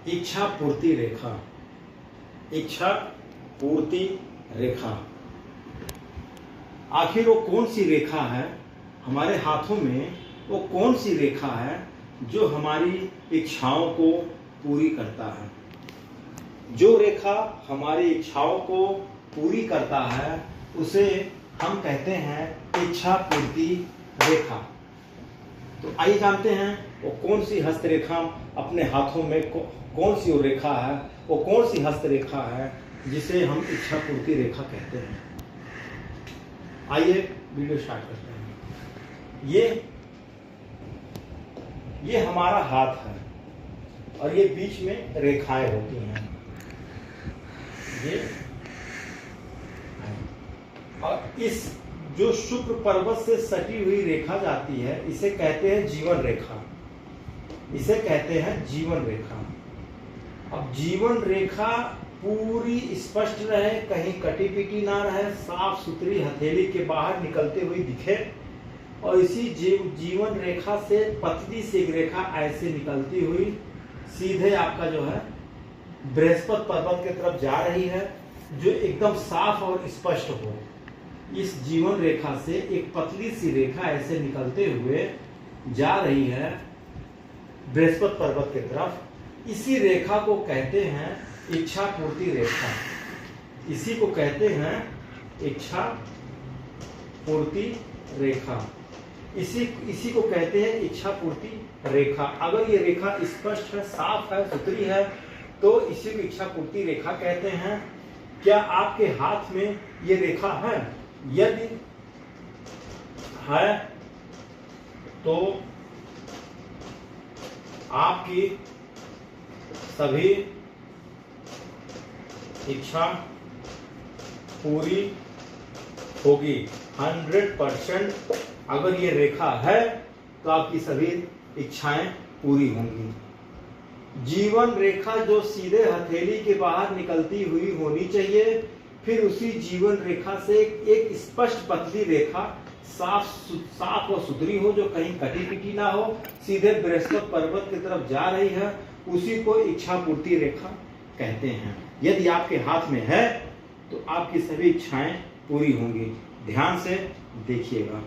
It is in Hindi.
इच्छा पूर्ति रेखा। इच्छा पूर्ति रेखा आखिर वो कौन सी रेखा है हमारे हाथों में? वो कौन सी रेखा है जो हमारी इच्छाओं को पूरी करता है? जो रेखा हमारी इच्छाओं को पूरी करता है उसे हम कहते हैं इच्छा पूर्ति रेखा। तो आइए जानते हैं वो कौन सी हस्तरेखा अपने हाथों में कौन सी वो रेखा है, वो कौन सी हस्तरेखा है जिसे हम इच्छा पूर्ति रेखा कहते हैं। आइए वीडियो स्टार्ट करते हैं। ये हमारा हाथ है और ये बीच में रेखाएं होती हैं। ये और इस जो शुक्र पर्वत से सटी हुई रेखा जाती है इसे कहते हैं जीवन रेखा। इसे कहते हैं जीवन रेखा। अब जीवन रेखा पूरी स्पष्ट रहे, कहीं कटी पिटी ना रहे, साफ सुथरी हथेली के बाहर निकलते हुई दिखे और इसी जीवन रेखा से पतली सी एक रेखा ऐसे निकलती हुई सीधे आपका जो है बृहस्पति पर्वत की तरफ जा रही है, जो एकदम साफ और स्पष्ट हो। इस जीवन रेखा से एक पतली सी रेखा ऐसे निकलते हुए जा रही है बृहस्पति पर्वत की तरफ। इसी रेखा को कहते हैं इच्छा पूर्ति रेखा। इसी को कहते हैं इच्छा पूर्ति रेखा। इसी को कहते हैं इच्छा पूर्ति रेखा। अगर ये रेखा स्पष्ट है, साफ है, सुथरी है तो इसी को इच्छा पूर्ति रेखा कहते हैं। क्या आपके हाथ में ये रेखा है? यदि है तो आपकी सभी इच्छा पूरी होगी 100%। अगर ये रेखा है तो आपकी सभी इच्छाएं पूरी होंगी। जीवन रेखा जो सीधे हथेली के बाहर निकलती हुई होनी चाहिए, फिर उसी जीवन रेखा से एक स्पष्ट पतली रेखा साफ और सुथरी हो, जो कहीं कटी पिटी ना हो, सीधे बृहस्पति पर्वत की तरफ जा रही है, उसी को इच्छा पूर्ति रेखा कहते हैं। यदि आपके हाथ में है तो आपकी सभी इच्छाएं पूरी होंगी। ध्यान से देखिएगा।